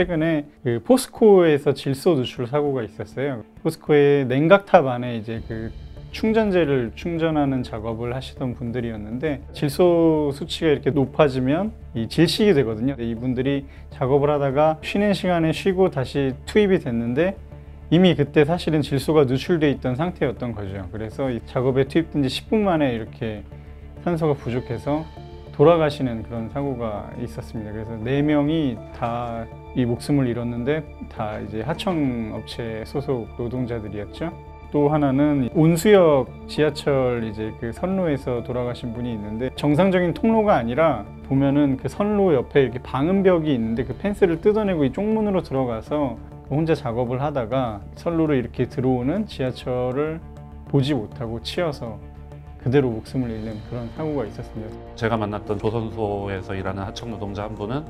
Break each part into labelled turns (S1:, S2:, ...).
S1: 최근에 그 포스코에서 질소 누출 사고가 있었어요. 포스코의 냉각탑 안에 이제 그 충전재를 충전하는 작업을 하시던 분들이었는데 질소 수치가 이렇게 높아지면 이 질식이 되거든요. 이분들이 작업을 하다가 쉬는 시간에 쉬고 다시 투입이 됐는데 이미 그때 사실은 질소가 누출돼 있던 상태였던 거죠. 그래서 이 작업에 투입된 지 10분 만에 이렇게 산소가 부족해서 돌아가시는 그런 사고가 있었습니다. 그래서 4명이 다 이 목숨을 잃었는데 다 이제 하청업체 소속 노동자들이었죠. 또 하나는 온수역 지하철 이제 그 선로에서 돌아가신 분이 있는데 정상적인 통로가 아니라 보면은 그 선로 옆에 이렇게 방음벽이 있는데 그 펜스를 뜯어내고 이 쪽문으로 들어가서 혼자 작업을 하다가 선로로 이렇게 들어오는 지하철을 보지 못하고 치여서 그대로 목숨을 잃는 그런 사고가 있었습니다.
S2: 제가 만났던 조선소에서 일하는 하청 노동자 한 분은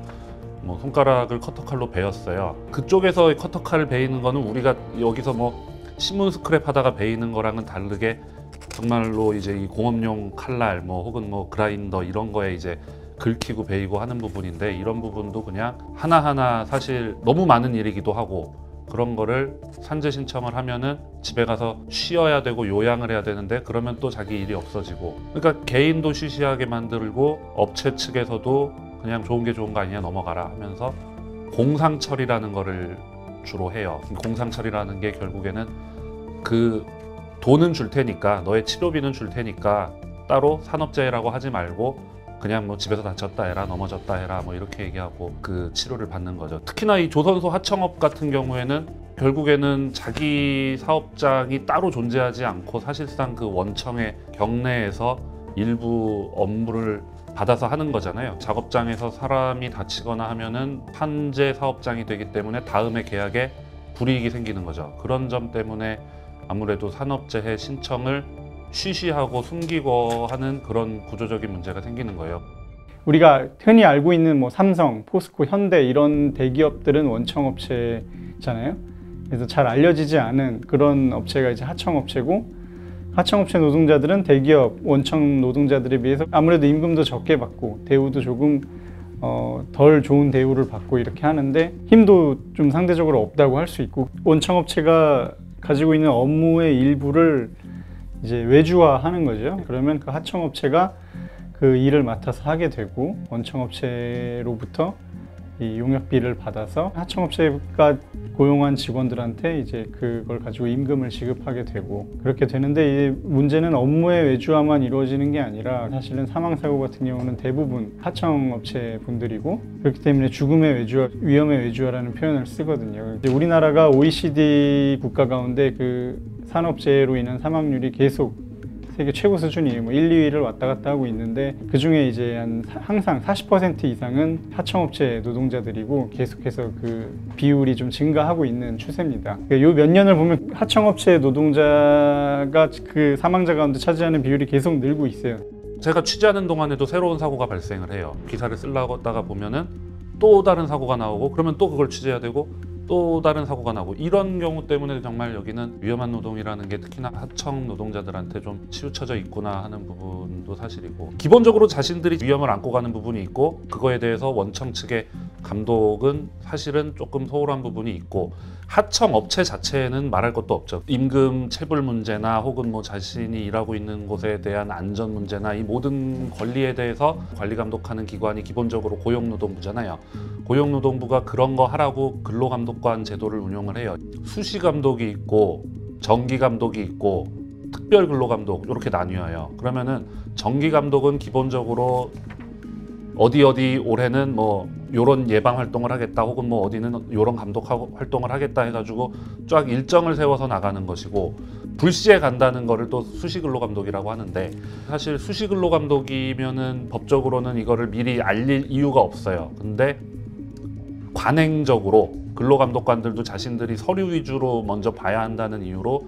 S2: 뭐 손가락을 커터칼로 베었어요. 그쪽에서 커터칼을 베이는 거는 우리가 여기서 뭐 신문 스크랩 하다가 베이는 거랑은 다르게 정말로 이제 이 공업용 칼날 뭐 혹은 뭐 그라인더 이런 거에 이제 긁히고 베이고 하는 부분인데 이런 부분도 그냥 하나하나 사실 너무 많은 일이기도 하고 그런 거를 산재 신청을 하면은 집에 가서 쉬어야 되고 요양을 해야 되는데 그러면 또 자기 일이 없어지고 그러니까 개인도 쉬쉬하게 만들고 업체 측에서도 그냥 좋은 게 좋은 거 아니냐 넘어가라 하면서 공상 처리라는 거를 주로 해요. 공상 처리라는 게 결국에는 그 돈은 줄 테니까 너의 치료비는 줄 테니까 따로 산업재해라고 하지 말고 그냥 뭐 집에서 다쳤다 해라 넘어졌다 해라 뭐 이렇게 얘기하고 그 치료를 받는 거죠. 특히나 이 조선소 하청업 같은 경우에는 결국에는 자기 사업장이 따로 존재하지 않고 사실상 그 원청의 경내에서 일부 업무를 받아서 하는 거잖아요. 작업장에서 사람이 다치거나 하면은 판재 사업장이 되기 때문에 다음에 계약에 불이익이 생기는 거죠. 그런 점 때문에 아무래도 산업재해 신청을 쉬쉬하고 숨기고 하는 그런 구조적인 문제가 생기는 거예요.
S1: 우리가 흔히 알고 있는 뭐 삼성, 포스코, 현대 이런 대기업들은 원청업체잖아요. 그래서 잘 알려지지 않은 그런 업체가 이제 하청업체고 하청업체 노동자들은 대기업 원청 노동자들에 비해서 아무래도 임금도 적게 받고 대우도 조금 덜 좋은 대우를 받고 이렇게 하는데 힘도 좀 상대적으로 없다고 할 수 있고 원청업체가 가지고 있는 업무의 일부를 이제 외주화하는 거죠. 그러면 그 하청업체가 그 일을 맡아서 하게 되고 원청업체로부터 이 용역비를 받아서 하청업체가 고용한 직원들한테 이제 그걸 가지고 임금을 지급하게 되고 그렇게 되는데 이 문제는 업무의 외주화만 이루어지는 게 아니라 사실은 사망사고 같은 경우는 대부분 하청업체 분들이고 그렇기 때문에 죽음의 외주화, 위험의 외주화라는 표현을 쓰거든요. 우리나라가 OECD 국가 가운데 그 산업재해로 인한 사망률이 계속 세계 최고 수준이 뭐 1, 2위를 왔다 갔다 하고 있는데 그 중에 이제 항상 40% 이상은 하청업체 노동자들이고 계속해서 그 비율이 좀 증가하고 있는 추세입니다. 요 몇 년을 보면 하청업체 노동자가 그 사망자 가운데 차지하는 비율이 계속 늘고 있어요.
S2: 제가 취재하는 동안에도 새로운 사고가 발생을 해요. 기사를 쓰려다가 보면은 또 다른 사고가 나오고 그러면 또 그걸 취재해야 되고 또 다른 사고가 나고 이런 경우 때문에 정말 여기는 위험한 노동이라는 게 특히나 하청 노동자들한테 좀 치우쳐져 있구나 하는 부분도 사실이고 기본적으로 자신들이 위험을 안고 가는 부분이 있고 그거에 대해서 원청 측의 감독은 사실은 조금 소홀한 부분이 있고 하청 업체 자체에는 말할 것도 없죠. 임금 체불 문제나 혹은 뭐 자신이 일하고 있는 곳에 대한 안전 문제나 이 모든 권리에 대해서 관리 감독하는 기관이 기본적으로 고용노동부잖아요. 고용노동부가 그런 거 하라고 근로감독관 제도를 운영을 해요. 수시 감독이 있고 정기 감독이 있고 특별 근로감독 이렇게 나뉘어요. 그러면은 정기 감독은 기본적으로 어디 올해는 뭐 요런 예방 활동을 하겠다 혹은 뭐 어디는 요런 감독 활동을 하겠다 해가지고 쫙 일정을 세워서 나가는 것이고 불시에 간다는 거를 또 수시근로감독이라고 하는데 사실 수시근로감독이면은 법적으로는 이거를 미리 알릴 이유가 없어요. 근데 관행적으로 근로감독관들도 자신들이 서류 위주로 먼저 봐야 한다는 이유로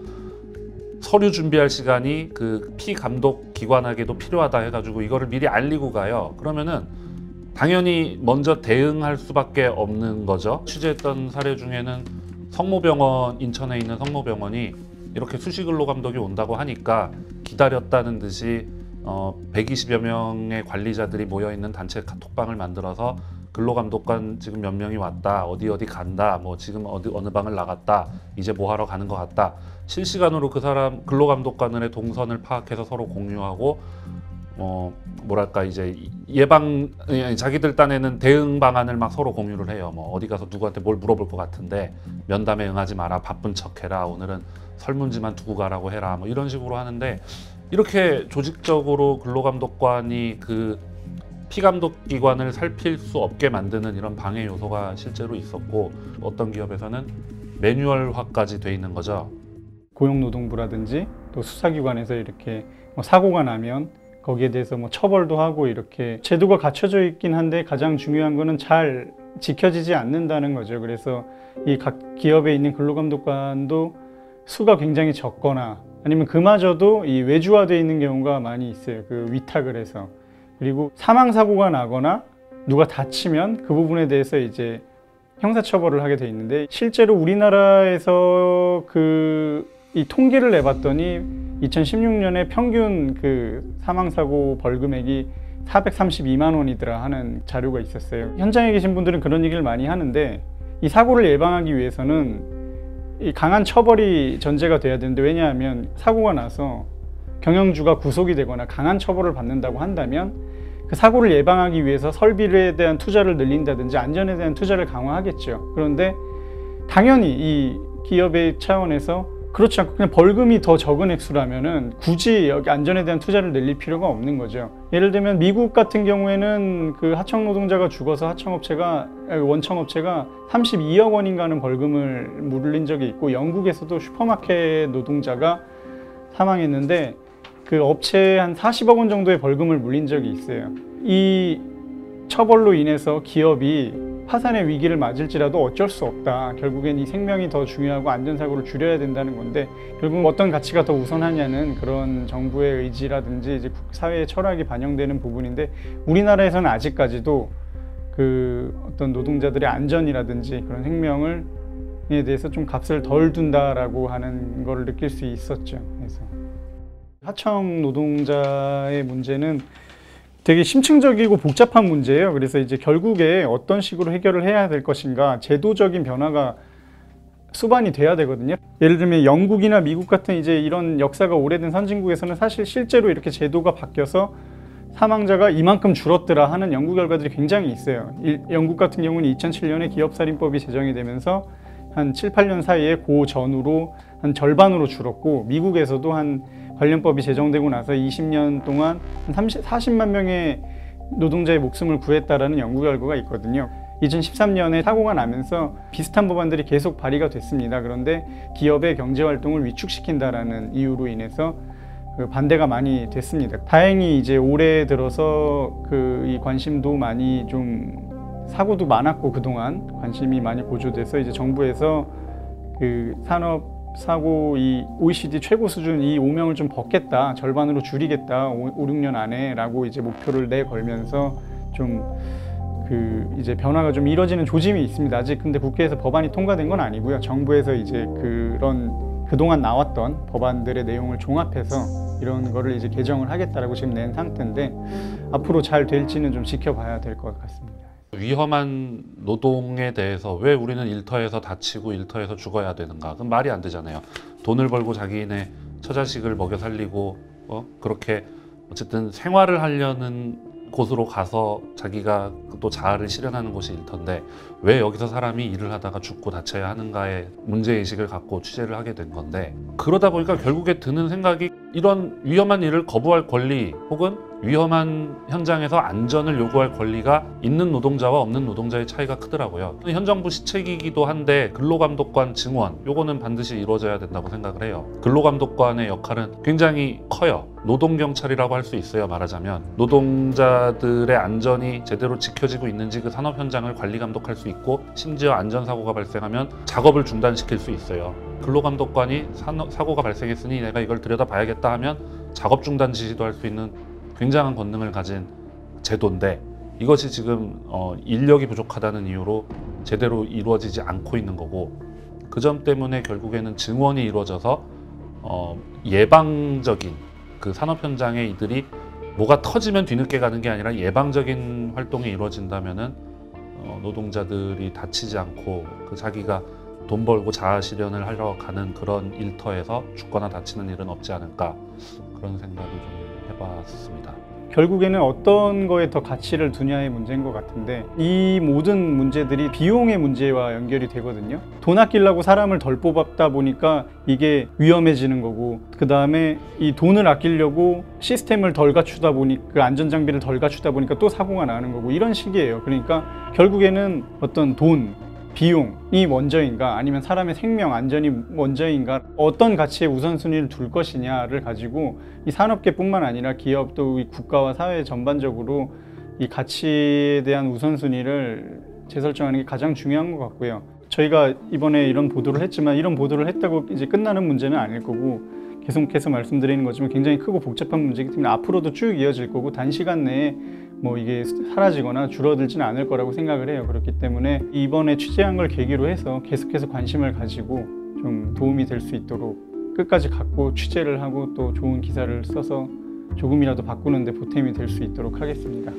S2: 서류 준비할 시간이 그 피감독 기관에게도 필요하다 해가지고 이거를 미리 알리고 가요. 그러면은 당연히 먼저 대응할 수밖에 없는 거죠. 취재했던 사례 중에는 성모병원, 인천에 있는 성모병원이 이렇게 수시근로감독이 온다고 하니까 기다렸다는 듯이 120여 명의 관리자들이 모여있는 단체 카톡방을 만들어서 근로감독관 지금 몇 명이 왔다, 어디 간다, 뭐 지금 어느 방을 나갔다, 이제 뭐 하러 가는 것 같다. 실시간으로 그 사람 근로감독관의 동선을 파악해서 서로 공유하고 뭐랄까 이제 자기들 딴에는 대응 방안을 막 서로 공유를 해요. 뭐 어디 가서 누구한테 뭘 물어볼 것 같은데 면담에 응하지 마라, 바쁜 척해라, 오늘은 설문지만 두고 가라고 해라, 뭐 이런 식으로 하는데, 이렇게 조직적으로 근로감독관이 그 피감독기관을 살필 수 없게 만드는 이런 방해 요소가 실제로 있었고, 어떤 기업에서는 매뉴얼화까지 돼 있는 거죠.
S1: 고용노동부라든지 또 수사기관에서 이렇게 사고가 나면 거기에 대해서 처벌도 하고 이렇게 제도가 갖춰져 있긴 한데, 가장 중요한 거는 잘 지켜지지 않는다는 거죠. 그래서 이 각 기업에 있는 근로감독관도 수가 굉장히 적거나 아니면 그마저도 이 외주화되어 있는 경우가 많이 있어요. 그 위탁을 해서. 그리고 사망사고가 나거나 누가 다치면 그 부분에 대해서 이제 형사처벌을 하게 돼 있는데, 실제로 우리나라에서 이 통계를 내봤더니 2016년에 평균 그 사망사고 벌금액이 432만 원이더라 하는 자료가 있었어요. 현장에 계신 분들은 그런 얘기를 많이 하는데, 이 사고를 예방하기 위해서는 이 강한 처벌이 전제가 돼야 되는데, 왜냐하면 사고가 나서 경영주가 구속이 되거나 강한 처벌을 받는다고 한다면 그 사고를 예방하기 위해서 설비에 대한 투자를 늘린다든지 안전에 대한 투자를 강화하겠죠. 그런데 당연히 이 기업의 차원에서 그렇지 않고 그냥 벌금이 더 적은 액수라면은 굳이 여기 안전에 대한 투자를 늘릴 필요가 없는 거죠. 예를 들면 미국 같은 경우에는 그 하청 노동자가 죽어서 원청업체가 32억 원인가 하는 벌금을 물린 적이 있고, 영국에서도 슈퍼마켓 노동자가 사망했는데 그 업체에 한 40억 원 정도의 벌금을 물린 적이 있어요. 이 처벌로 인해서 기업이 파산의 위기를 맞을지라도 어쩔 수 없다. 결국엔 이 생명이 더 중요하고 안전사고를 줄여야 된다는 건데, 결국 어떤 가치가 더 우선하냐는 그런 정부의 의지라든지 이제 사회의 철학이 반영되는 부분인데, 우리나라에서는 아직까지도 그 어떤 노동자들의 안전이라든지 그런 생명에 대해서 좀 값을 덜 둔다라고 하는 걸 느낄 수 있었죠. 그래서 하청 노동자의 문제는 되게 심층적이고 복잡한 문제예요. 그래서 이제 결국에 어떤 식으로 해결을 해야 될 것인가, 제도적인 변화가 수반이 돼야 되거든요. 예를 들면 영국이나 미국 같은 이제 이런 역사가 오래된 선진국에서는 사실 실제로 이렇게 제도가 바뀌어서 사망자가 이만큼 줄었더라 하는 연구 결과들이 굉장히 있어요. 영국 같은 경우는 2007년에 기업살인법이 제정이 되면서 한 7, 8년 사이에 그 전후로 한 절반으로 줄었고, 미국에서도 한 관련법이 제정되고 나서 20년 동안 한 40만 명의 노동자의 목숨을 구했다라는 연구 결과가 있거든요. 2013년에 사고가 나면서 비슷한 법안들이 계속 발의가 됐습니다. 그런데 기업의 경제활동을 위축시킨다라는 이유로 인해서 반대가 많이 됐습니다. 다행히 이제 올해 들어서 이 관심도 많이 좀, 사고도 많았고 그동안 관심이 많이 고조돼서 이제 정부에서 그 산업 사고 이 OECD 최고 수준 이 오명을 좀 벗겠다, 절반으로 줄이겠다 5, 6년 안에 라고 이제 목표를 내걸면서 좀 이제 변화가 좀 이뤄지는 조짐이 있습니다. 아직 근데 국회에서 법안이 통과된 건 아니고요. 정부에서 이제 그동안 나왔던 법안들의 내용을 종합해서 이런 거를 이제 개정을 하겠다라고 지금 낸 상태인데, 앞으로 잘 될지는 좀 지켜봐야 될 것 같습니다.
S2: 위험한 노동에 대해서 왜 우리는 일터에서 다치고 일터에서 죽어야 되는가? 그건 말이 안 되잖아요. 돈을 벌고 자기네 처자식을 먹여 살리고 그렇게 어쨌든 생활을 하려는 곳으로 가서 자기가 또 자아를 실현하는 곳이 일터인데, 왜 여기서 사람이 일을 하다가 죽고 다쳐야 하는가에 문제의식을 갖고 취재를 하게 된 건데, 그러다 보니까 결국에 드는 생각이, 이런 위험한 일을 거부할 권리 혹은 위험한 현장에서 안전을 요구할 권리가 있는 노동자와 없는 노동자의 차이가 크더라고요. 현 정부 시책이기도 한데 근로감독관 증원, 요거는 반드시 이루어져야 된다고 생각을 해요. 근로감독관의 역할은 굉장히 커요. 노동경찰이라고 할 수 있어요. 말하자면 노동자들의 안전이 제대로 지켜지고 있는지 그 산업 현장을 관리 감독할 수 있고, 심지어 안전사고가 발생하면 작업을 중단시킬 수 있어요. 근로감독관이 사고가 발생했으니 내가 이걸 들여다봐야겠다 하면 작업 중단 지시도 할 수 있는 굉장한 권능을 가진 제도인데, 이것이 지금 인력이 부족하다는 이유로 제대로 이루어지지 않고 있는 거고, 그 점 때문에 결국에는 증원이 이루어져서 예방적인 그 산업 현장에 이들이 뭐가 터지면 뒤늦게 가는 게 아니라 예방적인 활동이 이루어진다면은 노동자들이 다치지 않고 그 자기가 돈 벌고 자아 실현을 하러 가는 그런 일터에서 죽거나 다치는 일은 없지 않을까 그런 생각을 좀 해봤습니다.
S1: 결국에는 어떤 거에 더 가치를 두냐의 문제인 것 같은데 이 모든 문제들이 비용의 문제와 연결이 되거든요. 돈 아끼려고 사람을 덜 뽑았다 보니까 이게 위험해지는 거고 그 다음에 이 돈을 아끼려고 시스템을 덜 갖추다 보니 그 안전장비를 덜 갖추다 보니까 또 사고가 나는 거고 이런 식이에요. 그러니까 결국에는 어떤 돈 비용이 먼저인가 아니면 사람의 생명 안전이 먼저인가 어떤 가치에 우선순위를 둘 것이냐를 가지고 이 산업계뿐만 아니라 기업 또 이 국가와 사회 전반적으로 이 가치에 대한 우선순위를 재설정하는 게 가장 중요한 것 같고요. 저희가 이번에 이런 보도를 했지만 이런 보도를 했다고 이제 끝나는 문제는 아닐 거고 계속해서 말씀드리는 거지만 굉장히 크고 복잡한 문제이기 때문에 앞으로도 쭉 이어질 거고 단시간 내에 뭐 이게 사라지거나 줄어들지는 않을 거라고 생각을 해요. 그렇기 때문에 이번에 취재한 걸 계기로 해서 계속해서 관심을 가지고 좀 도움이 될 수 있도록 끝까지 갖고 취재를 하고 또 좋은 기사를 써서 조금이라도 바꾸는 데 보탬이 될 수 있도록 하겠습니다.